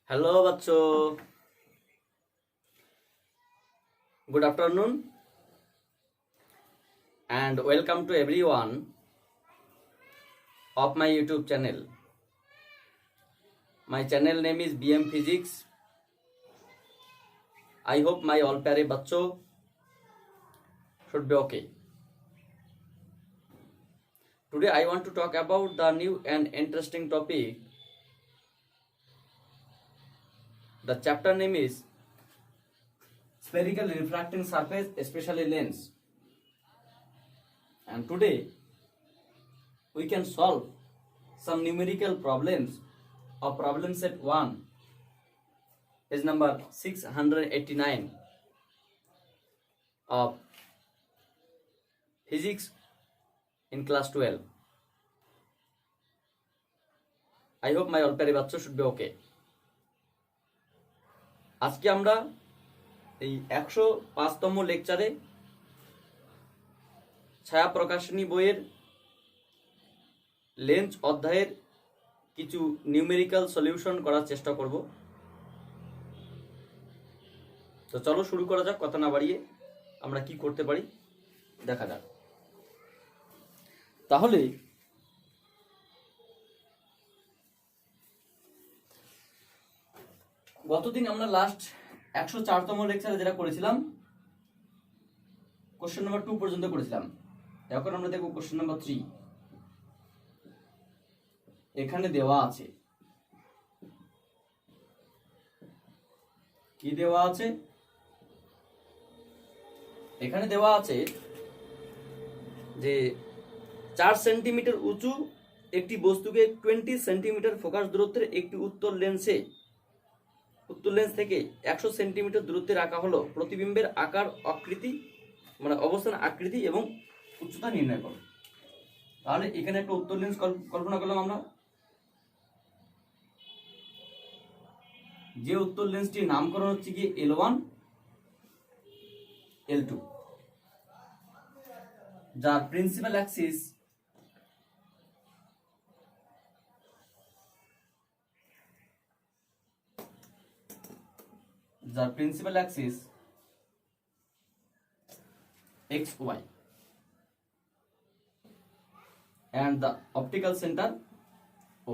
Hello बच्चों, good afternoon and welcome to everyone of my YouTube channel. My channel name is BM Physics. I hope my all प्यारे बच्चों should be okay. Today I want to talk about the new and interesting topic. The chapter name is spherical refracting surface, especially lens. And today we can solve some numerical problems of problem set 1, page number 689 of physics in class 12. I hope my all প্যারে বাচ্চা should be okay. আজকে আমরা এই 105তম লেকচারে ছায়া প্রকাশনী বইয়ের lens অধ্যায়ের কিছু নিউমেরিক্যাল সলিউশন করার চেষ্টা করব। তো চলো শুরু করা যাক, কথা না বাড়িয়ে আমরা কি করতে পারি দেখা যাক। তাহলে গতদিন আমরা লাস্ট 104তম লেকচারে যেটা করেছিলাম কোশ্চেন নাম্বার 2 পর্যন্ত করেছিলাম। এখন আমরা দেখব কোশ্চেন নাম্বার 3। এখানে দেওয়া আছে, কি দেওয়া আছে? এখানে দেওয়া আছে যে 4 সেন্টিমিটার উঁচু একটি বস্তুকে 20 সেন্টিমিটার ফোকাস দূরত্বের একটি উত্তল লেন্স থেকে 100 সেন্টিমিটার দূরত্বে রাখা হলো। প্রতিবিম্বের আকার, আকৃতি মানে অবস্থান, আকৃতি এবং উচ্চতা নির্ণয় করো। তাহলে এখানে একটা উত্তল লেন্স কল্পনা করলাম আমরা। যে উত্তল লেন্সটির নামকরণ হচ্ছে কি L1 L2, যার principal Axis XY and the optical center O.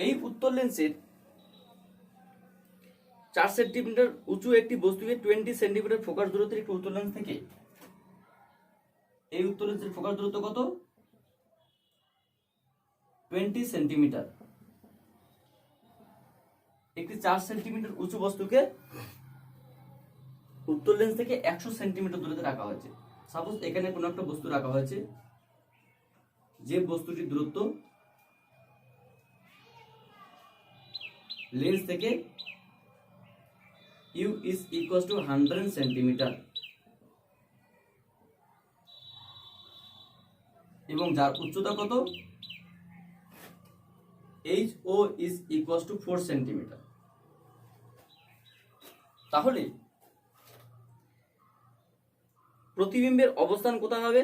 এই উত্তল লেন্সের 4 সেন্টিমিটার উঁচু একটি বস্তুকে 20 সেন্টিমিটার ফোকাস দূরত্বের একটি উত্তল লেন্স থেকে, এই উত্তল লেন্সের ফোকাস দূরত্ব কত? 20 সেন্টিমিটার। একটি 4 সেন্টিমিটার উঁচু বস্তুকে উত্তল লেন্স থেকে 100 সেন্টিমিটার দূরত্বে রাখা হয়েছে। সাপোজ এখানে কোনো একটা বস্তু রাখা হয়েছে, যে বস্তুটির দূরত্ব লেন্স থেকে U is equals to 100 centimetre এবং যার উচ্চতা কত? HO is equals to 4 centimetre. তাহলে প্রতিবিম্বের অবস্থান কোথায় হবে,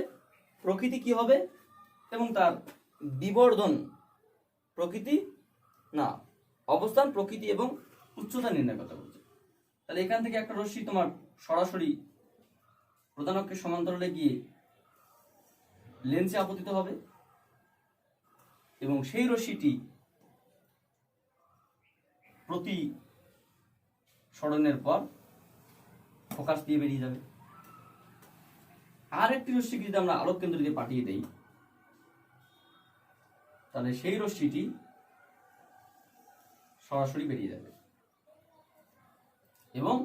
প্রকৃতি কি হবে এবং তার বিবর্ধন, প্রকৃতি না অবস্থান, প্রকৃতি এবং উচ্চতা নির্ণয় করতে বলছে। তাহলে এখান থেকে একটা রশ্মি তোমার সরাসরি প্রধান অক্ষের সমান্তরালে গিয়ে লেন্সে আপতিত হবে এবং সেই রশ্মিটি প্রতি সরণের পর ফোকাস দিয়ে বেরিয়ে যাবে। আর একটি রশ্মিকে যদি আমরা আলোক কেন্দ্র দিয়ে পাঠিয়ে দেই, তাহলে সেই রশ্মিটি সরাসরি বেরিয়ে যাবে এবং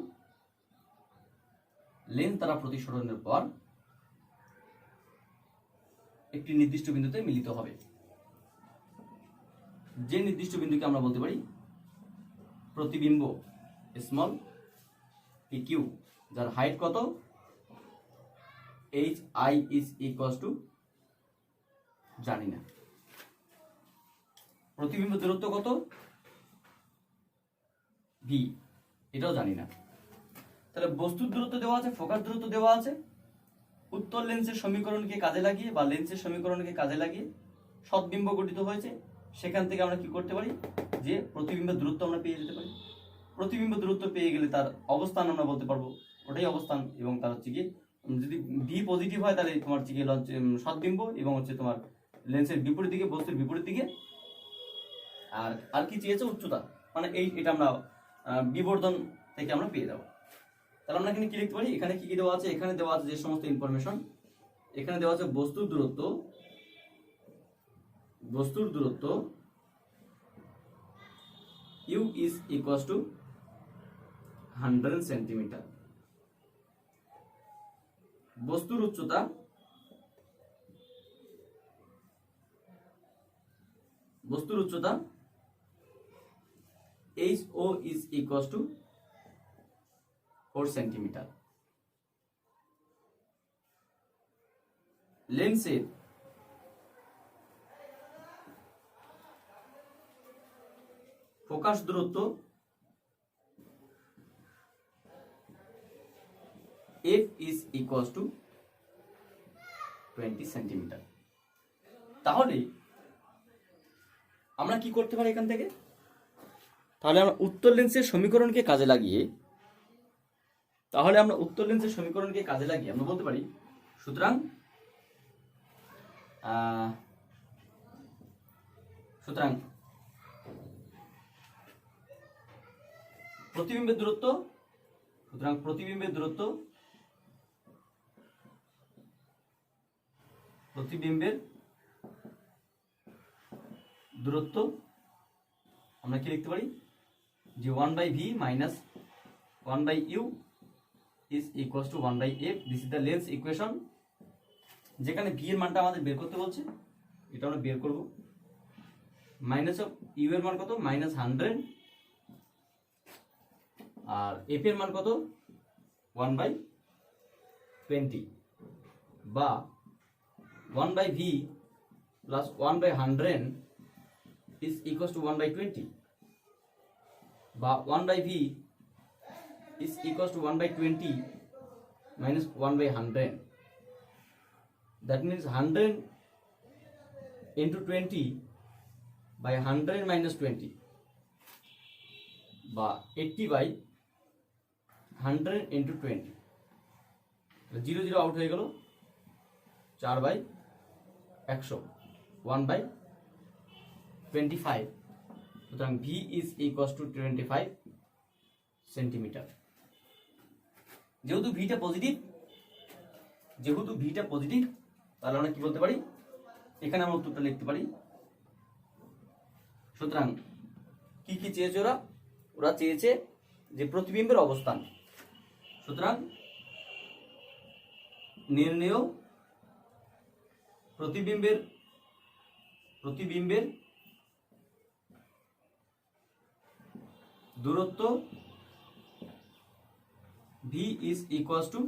লেন্স দ্বারা প্রতিসরণের পর একটি নির্দিষ্ট বিন্দুতে মিলিত হবে। যে নির্দিষ্ট বিন্দুকে আমরা বলতে পারি প্রতিবিম্ব স্মল PQ, যার হাইট কত? HI is equals to জানি না। প্রতিবিম্ব দূরত্ব কত? V, এটাও জানি না। তাহলে বস্তুর দূরত্ব দেওয়া আছে, ফোকাস দূরত্ব দেওয়া আছে, উত্তল লেন্সের সমীকরণকে কাজে লাগিয়ে বা লেন্সের সমীকরণকে কাজে লাগিয়ে সদ্বিম্ব গঠিত হয়েছে সেখান থেকে আমরা কি করতে পারি, যে প্রতিবিম্বের দূরত্ব আমরা পেয়ে যেতে পারি। প্রতিবিম্ব দূরত্ব পেয়ে গেলে তার অবস্থান আমরা বলতে পারবো, ওটাই অবস্থান। এবং তার হচ্ছে গিয়ে যদি ভি পজিটিভ হয় তাহলে তোমার হচ্ছে গিয়ে সৎবিম্ব, এবং হচ্ছে তোমার লেন্সের বিপরীত দিকে, বস্তুর বিপরীত দিকে। আর কি চেয়েছে, উচ্চতা, মানে এটা আমরা বিবর্ধন থেকে আমরা পেয়ে যাবো। তাহলে আমরা এখানে কি লিখতে পারি, এখানে কি কি দেওয়া আছে, এখানে দেওয়া আছে যে সমস্ত ইনফরমেশন, এখানে দেওয়া আছে বস্তুর দূরত্ব u is equals to 100 centimetre. বস্তুর উচ্চতা HO is equals to 4 centimetre. লেন্সের ফোকাস দূরত্ব F is equals to 20 centimetre. তাহলে আমরা কি করতে পারি এখান থেকে, তাহলে আমরা উত্তর লেন্সের সমীকরণকে কাজে লাগিয়ে আমরা বলতে পারি, সুতরাং প্রতিবিম্বের দূরত্ব আমরা কি লিখতে পারি, যে 1/v minus 1/u is equals to 1/f. This is the lens equation. যেখানে v এর মানটা আমাদের বের করতে বলছে, এটা আমরা বের করব। মাইনাস অফ ইউ এর মান কত, -100, আর f এর মান কত, 1/20, বা 1/v plus 1/100 is equals to 1/20, বা 1/v is equals to 1/20 minus 1/100. That means 100 into 20 by 100 minus 20, বা 80 by 100 into 20. 0 0 আউট হয়ে গেল, 4/100, 1/25. সুতরাং v is equals to 25 centimetre. যেহেতু ভিটা পজিটিভ, তাহলে আমরা কি বলতে পারি, এখানে আমরা উত্তরটা লিখতে পারি। সুতরাং কি কি চেয়েছে ওরা চেয়েছে যে প্রতিবিম্বের অবস্থান। সুতরাং নির্ণেয় প্রতিবিম্বের দূরত্ব v is equals to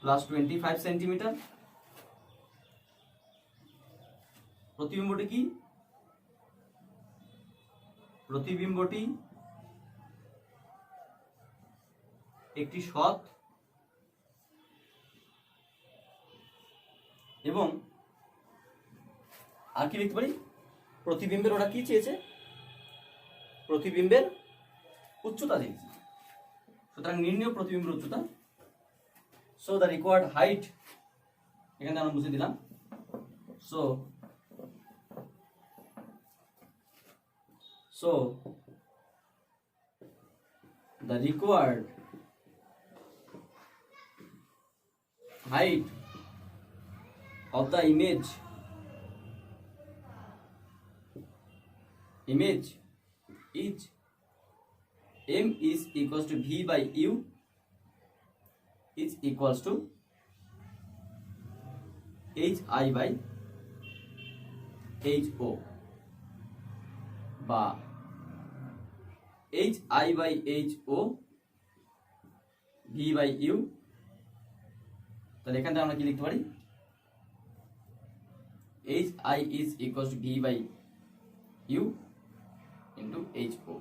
plus 25 centimetre. প্রতিবিম্বটি একটি সৎ এবং আর কি লিখতে পারি, প্রতিবিম্বের ওরা কি চেয়েছে, প্রতিবিম্বের উচ্চতা চেয়েছে। সুতরাং নির্ণেয় প্রতিবিম্বের উচ্চতা। সো দ্য রিকোয়ার্ড হাইট, এখানে আমরা মুছে দিলাম। So the required height of the image is m is equals to v by u is equals to hi by ho, বা hi by ho v by u। তাহলে এখানে আমরা কি লিখতে পারি, hi is equals to v by u into ho।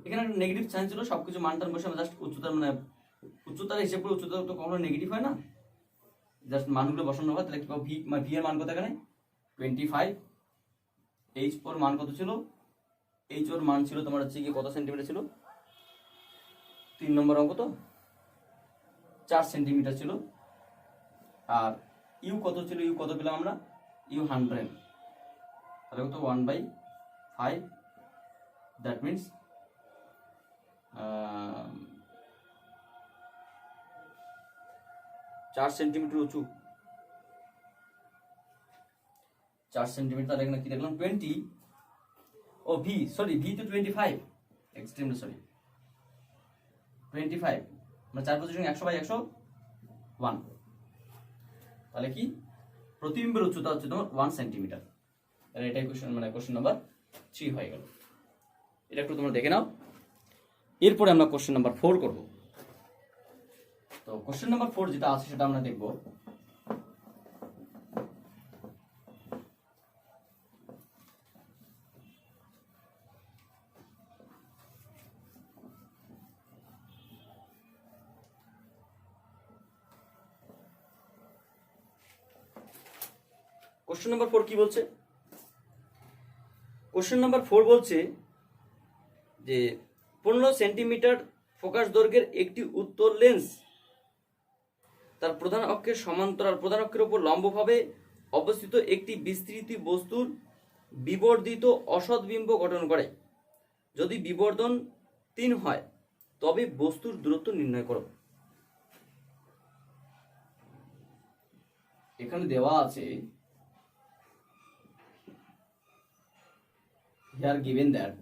এখানে একটা negative sign ছিল, সবকিছু মান টান বসে আমরা জাস্ট উচ্চতার হিসেব করে, উচ্চতা তো কখনো নেগেটিভ হয় না, জাস্ট মানগুলো বসানো হয়। তাহলে কি পাবো, ভি এর মান কত এখানে 25, এইচ ওর মান কত ছিল? এইচ ওর মান ছিল তোমার হচ্ছে কি কত সেন্টিমিটার ছিল? 3 নম্বর অঙ্ক তো 4 সেন্টিমিটার ছিল। আর ইউ কত ছিল? ইউ কত পেলাম আমরা? ইউ 100, তাহলে কত 1/5, দ্যাট মিনস 4 সেন্টিমিটার উঁচু, 4 সেন্টিমিটার। এখানে কি দেখলাম 20, ও ভি সরি ভি তো 25, এক্সট্রিমলি সরি 25, মানে 4 পজিশন 100/101, তাহলে কি প্রতিবিম্বের উচ্চতা হচ্ছে তোমার 1 সেন্টিমিটার। তাহলে এটাই কোশ্চেন, মানে কোশ্চেন নাম্বার 3 হয়ে গেল। এটা একটু তোমরা দেখে নাও। এরপরে আমরা কোশ্চেন নাম্বার 4 করব। তো কোশ্চেন নাম্বার 4 যেটা আছে সেটা আমরা দেখব। কোশ্চেন নাম্বার 4 কি বলছে? কোশ্চেন নাম্বার 4 বলছে যে 15 সেন্টিমিটার ফোকাস দৈর্ঘ্যের একটি উত্তল লেন্স তার প্রধান অক্ষের সমান্তরাল, প্রধান অক্ষের উপর লম্বভাবে অবস্থিত একটি বিস্তৃত বস্তুর বিবর্ধিত অসৎ বিম্ব গঠন করে। যদি বিবর্ধন 3 হয় তবে বস্তুর দূরত্ব নির্ণয় করো। এখানে দেওয়া আছে here given that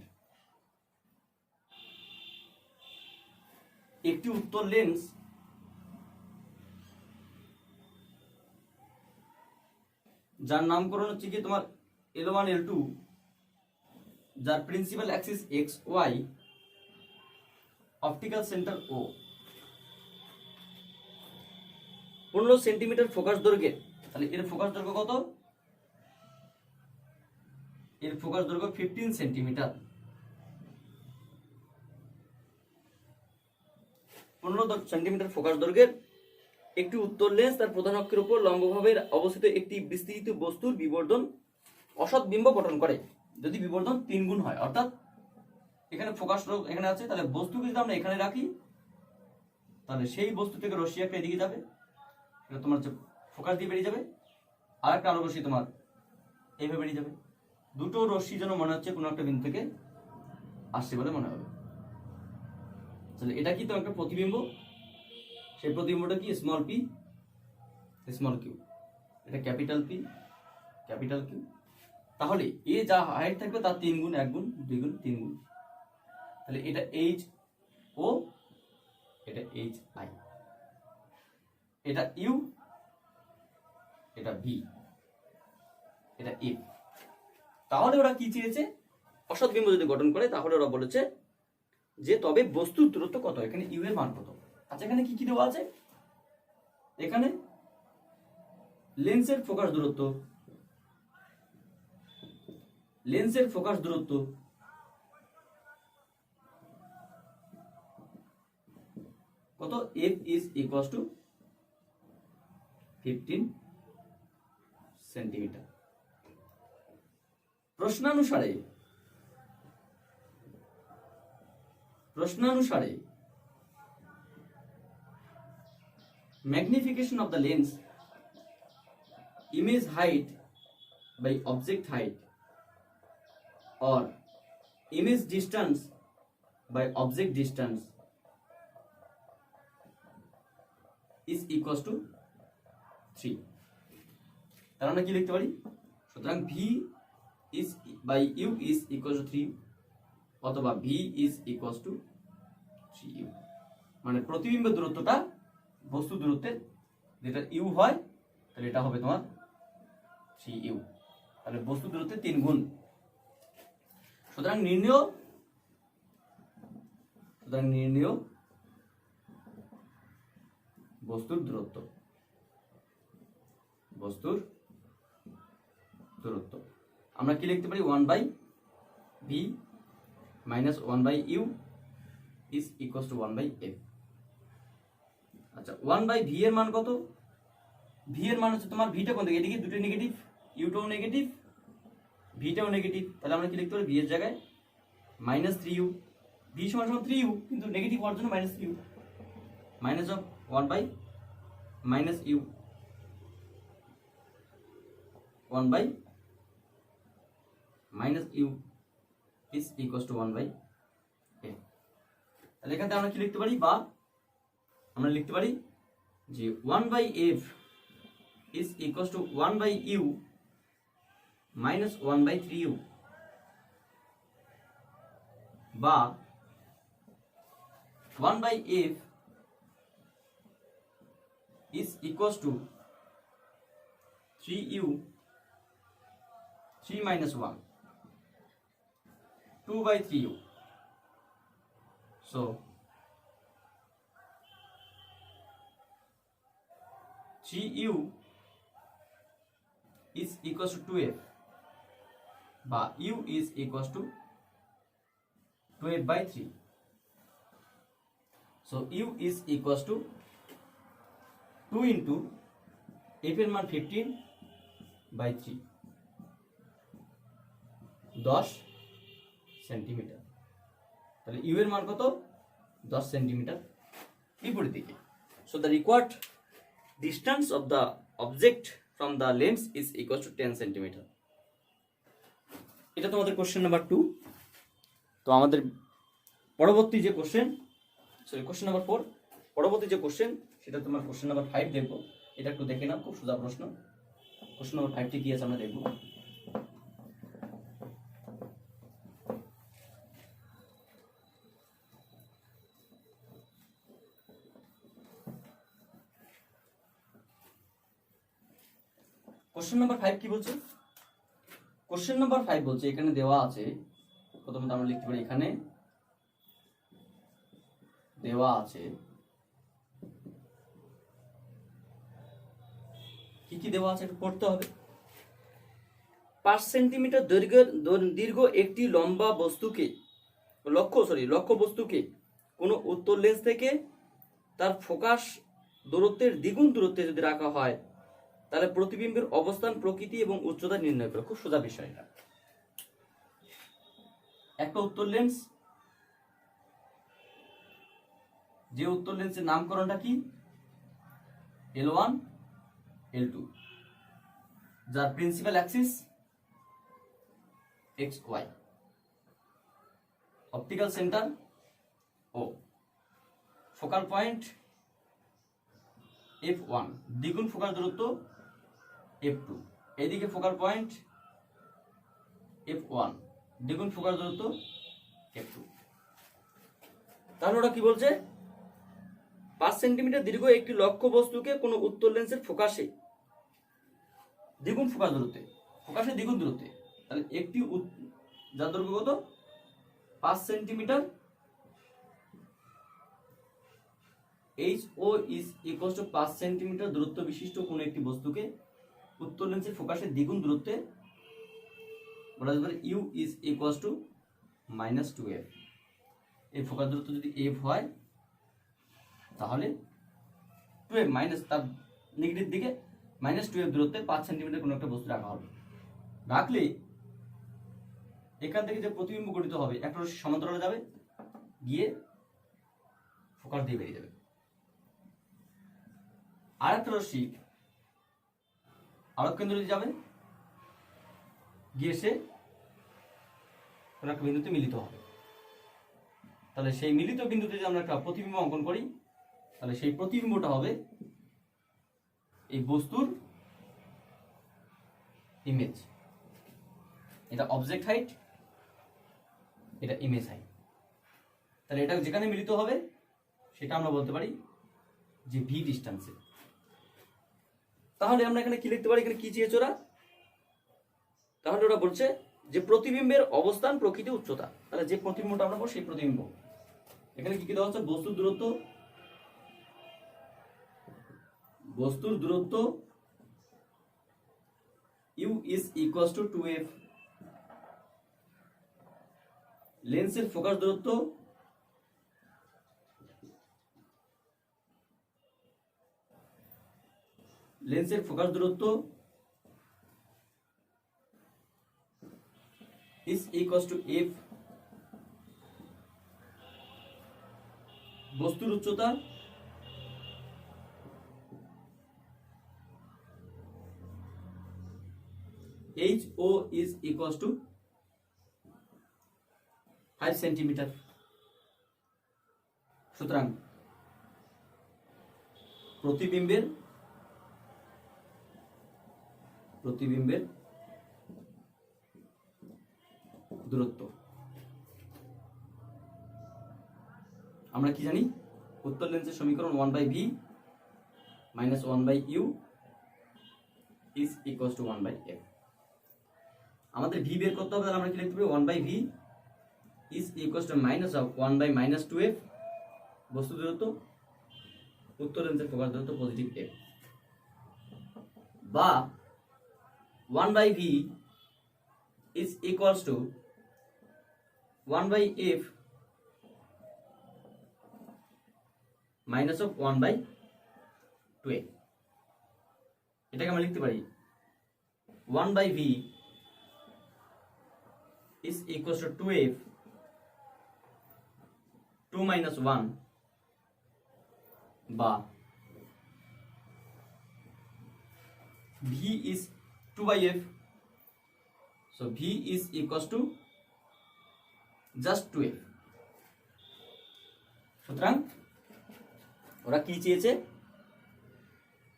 একটি উত্তল লেন্স যার নামকরণ হচ্ছে কি তোমার L1 L2, যার principal axis x y, optical centre O, 15 centimetre focus দৈর্ঘ্যে, তাহলে এর ফোকাস দৈর্ঘ্য কত? এর ফোকাস দৈর্ঘ্য 15 সেন্টিমিটার। 15 সেন্টিমিটার ফোকাস দৈর্ঘ্যের একটি উত্তল লেন্স তার প্রধান অক্ষের উপর লম্বভাবে অবস্থিত একটি বিস্তৃত বস্তুর বিবর্ধন অসৎ বিম্ব গঠন করে যদি বিবর্ধন 3 গুণ হয়। অর্থাৎ এখানে ফোকাস এখানে আছে, তাহলে বস্তুকে যদি আমরা এখানে রাখি তাহলে সেই বস্তু থেকে রশ্মি একটা এদিকে যাবে, এটা তোমার ফোকাস দিয়ে বেরিয়ে যাবে, আর একটা আলো রশ্মি তোমার এইভাবে বেরিয়ে যাবে। দুটো রশ্মি যেন মনে হচ্ছে কোনো একটা বিন্দু থেকে আসছে বলে মনে হবে। তাহলে এটা কি তোমার একটা প্রতিবিম্ব, সেই প্রতিবিম্বটা কি স্মল পি স্মল কিউ, এটা ক্যাপিটাল পি ক্যাপিটাল কিউ। তাহলে এ যা হাইট থাকবে তার 3 গুণ, 1 গুণ, 2 গুণ, 3 গুণ। তাহলে এটা এইচ ও, এটা এইচ আই, এটা ইউ, এটা ভি, এটা এফ। তাহলে ওরা কি চেয়েছে? অসৎ বিম্ব যদি গঠন করে তাহলে ওরা বলেছে যে তবে বস্তুর দূরত্ব কত, এখানে ইউ এর মান কত। আচ্ছা এখানে কি কি দেওয়া আছে? এখানে লেন্সের ফোকাস দূরত্ব, লেন্সের ফোকাস দূরত্ব কত? f is equals to 15 centimetre. প্রশ্নানুসারে magnification of the lens, image height by object height or image distance by object distance is equals to 3। তাহলে আমরা কি লিখতে পারি? সুতরাং v is by u is equals to 3 অথবা v is equals to 3u, মানে প্রতিবিম্ব দূরত্বটা বস্তু দূরত্বের যেটা u হয় তাহলে এটা হবে তোমার 3u, তাহলে বস্তু দূরত্বের 3 গুণ। সুতরাং নির্ণেয় বস্তুর দূরত্ব, আমরা কি লিখতে পারি? 1/v minus 1/u is equals to 1/f। আচ্ছা 1/v এর মান কত? v এর মান হচ্ছে তোমার, ভিটা কোন দিকে? এদিকে দুটো নেগেটিভ, ইউটাও নেগেটিভ, ভিটাও নেগেটিভ, তাহলে আমরা কি লিখতে পারি, ভি এর জায়গায় -3u, ভি সমান সমান 3u, কিন্তু নেগেটিভ হওয়ার জন্য -3u, minus of 1/-u, 1/-u is equals to 1/a। তাহলে এখান থেকে আমরা কি লিখতে পারি, বা আমরা লিখতে পারি যে 1/f is equals to 1/u minus 1/3u, বা 1/f is equals to 3u 3 minus 1, 2/3u, so 3u is equals to 2f, বা u is equals to 2f/3, so u is equals to 2 into f এর মান 15/3, 10 centimetre. তাহলে you এর মান কত, 10 centimetre বিপরীত দিকে। So the required distance of the object from the lens is equal two 10 centimetre. এটা তোমাদের কোশ্চেন নাম্বার 2। তো আমাদের পরবর্তী যে কোশ্চেন, সরি কোশ্চেন নাম্বার 4, পরবর্তী যে কোশ্চেন সেটা তোমার কোশ্চেন নাম্বার 5 দেখবো। এটা একটু দেখে নাও, খুব সোজা প্রশ্ন। কোশ্চেন নাম্বার 5টি কি আছে আমরা দেখবো। কোশ্চেন নাম্বার 5 কি বলছে? কোশ্চেন নাম্বার 5 বলছে, এখানে দেওয়া আছে, প্রথমত আমরা লিখতে পারি এখানে দেওয়া আছে, কি কি দেওয়া আছে একটু পড়তে হবে। 5 সেন্টিমিটার দীর্ঘ একটি লম্বা বস্তুকে লক্ষ্য বস্তুকে কোনো উত্তর লেন্স থেকে তার ফোকাস দূরত্বের দ্বিগুণ দূরত্বে যদি রাখা হয়, তাহলে প্রতিবিম্বের অবস্থান, প্রকৃতি এবং উচ্চতা নির্ণয় করো। খুব সোজা বিষয় এটা। একটা উত্তর লেন্স, যে উত্তর লেন্সের নামকরণটা কি, L1 L2, যার principal Axis XY, optical centre O, focal point F1, দ্বিগুণ ফোকাল দূরত্ব F2, এদিকে ফোকাল পয়েন্ট F1, দ্বিগুণ ফোকাল দূরত্ব F2। তাহলে ওরা কি বলছে, 5 সেন্টিমিটার দীর্ঘ একটি লক্ষ্য বস্তুকে কোনো উত্তর লেন্সের ফোকাসে দ্বিগুণ ফোকাস দূরত্বে, ফোকাসে দ্বিগুণ দূরত্বে, তাহলে একটি যার দৈর্ঘ্য কত, 5 centimetre, HO is equals to 5 centimetre দূরত্ব বিশিষ্ট কোনো একটি বস্তুকে উত্তর লেন্সের ফোকাসে দ্বিগুণ দূরত্বে বলা যেতে পারে U is equals to -2f। এই ফোকাস দূরত্ব যদি f হয়, তাহলে 2f মাইনাস তার নেগেটিভ দিকে -2f দূরত্বে 5 সেন্টিমিটার কোনো একটা বস্তু রাখা হবে। রাখলে এখান থেকে যে প্রতিবিম্ব গঠিত হবে, একটা রশ্মি সমান্তরালে যাবে, গিয়ে ফোকাস দিয়ে বেরিয়ে যাবে। আর একটা রশ্মি আলোক কেন্দ্র দিয়ে যাবে, গিয়ে সে কোনো একটা বিন্দুতে মিলিত হবে। তাহলে সেই মিলিত বিন্দুতে যদি আমরা একটা প্রতিবিম্ব অঙ্কন করি, তাহলে সেই প্রতিবিম্বটা হবে এই বস্তুর ইমেজ। এটা অবজেক্ট হাইট, এটা ইমেজ হাইট। তাহলে এটা যেখানে মিলিত হবে সেটা আমরা বলতে পারি যে ভি ডিস্টেন্সে। তাহলে আমরা এখানে কি লিখতে পারি, এখানে কি চেয়েছে ওরা, তাহলে ওরা বলছে যে প্রতিবিম্বের অবস্থান, প্রকৃতি, উচ্চতা। তাহলে যে প্রতিবিম্বটা আমরা বলবো সেই প্রতিবিম্ব, এখানে কি কি দেওয়া হচ্ছে, বস্তুর দূরত্ব U is equals to 2f, লেন্সের ফোকাস দূরত্ব ইজ ইকুয়াল টু এফ, বস্তুর উচ্চতা H O is equal to 5 centimetre. সুতরাং প্রতিবিম্বের দূরত্ব আমরা কি জানি, উত্তর লেন্সের সমীকরণ 1/v minus 1/u is equals to 1/f। আমাদের v বের করতে হবে, তাহলে আমরা কি লিখতে পারি 1/v is equals to minus of 1/-2f বস্তু দূরত্ব, উত্তর লেন্সের ফোকাস দূরত্ব পজিটিভ f, বা 1/v is equals to 1/f minus of 1/2f। এটাকে আমরা লিখতে পারি 1/v is equals to 2f 2 minus 1, বা v is 2/f, so v is equals to just 2f। সুতরাং ওরা কি চেয়েছে,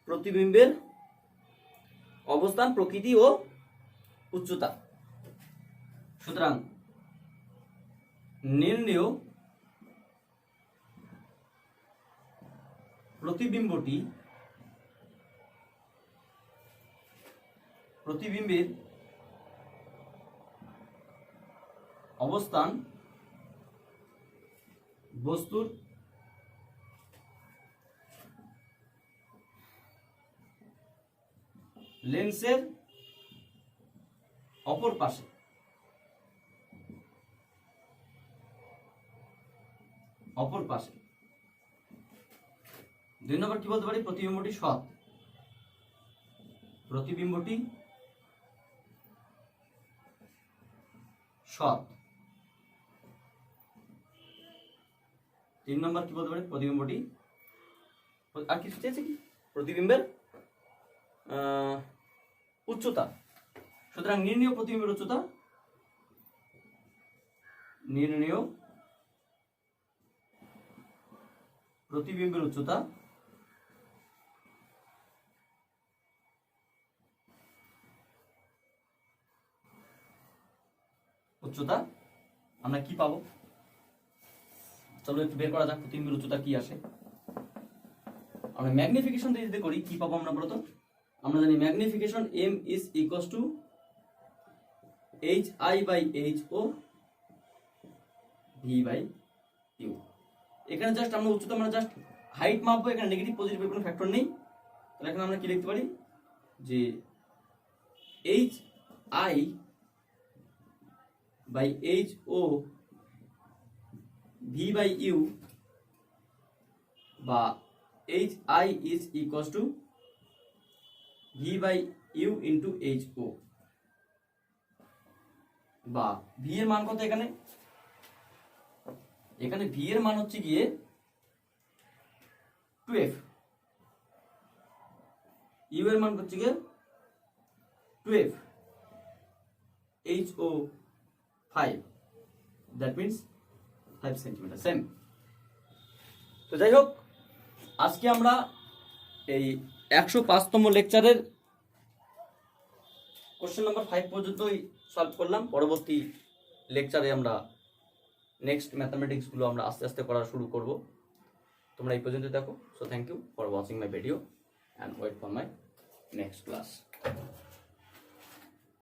প্রতিবিম্বের অবস্থান, প্রকৃতি ও উচ্চতা। সুতরাং নির্ণেয় প্রতিবিম্বের অবস্থান বস্তুর লেন্সের অপর পাশে, দুই নম্বর কি বলতে পারি, প্রতিবিম্বটি সৎ, তিন নম্বর কি বলতে পারি, প্রতিবিম্বটি আর কিছু চেয়েছে কি, প্রতিবিম্বের উচ্চতা। সুতরাং নির্ণেয় প্রতিবিম্বের উচ্চতা, উচ্চতা আমরা কি পাবো, চলো একটু বের করা যাক প্রতিবিম্বের উচ্চতা কি আসে। আমরা ম্যাগনিফিকেশন দিয়ে যদি করি কি পাবো আমরা বলতো, আমরা জানি magnification m is equals to hi/ho v/u। এখানে জাস্ট আমরা উচ্চতা, আমরা জাস্ট হাইট মাপবো, এখানে নেগেটিভ পজিটিভ কোনো ফ্যাক্টর নেই, তাহলে এখানে আমরা কি লিখতে পারি যে hi/ho v/u, বা hi is equals to v/u into ho, বা v এর মান কত, এখানে v এর মান হচ্ছে গিয়ে 2f, u এর মান হচ্ছে গিয়ে 2f, ho 5, that means 5 centimetre same. তো যাই হোক, আজকে আমরা এই 105তম লেকচারের কোশ্চেন নাম্বার 5 পর্যন্তই সলভ করলাম। পরবর্তী লেকচারে আমরা নেক্সট ম্যাথমেটিক্সগুলো আমরা আস্তে আস্তে করা শুরু করব। তোমরা এই পর্যন্ত দেখো। So thank you for watching my video and wait for my next class.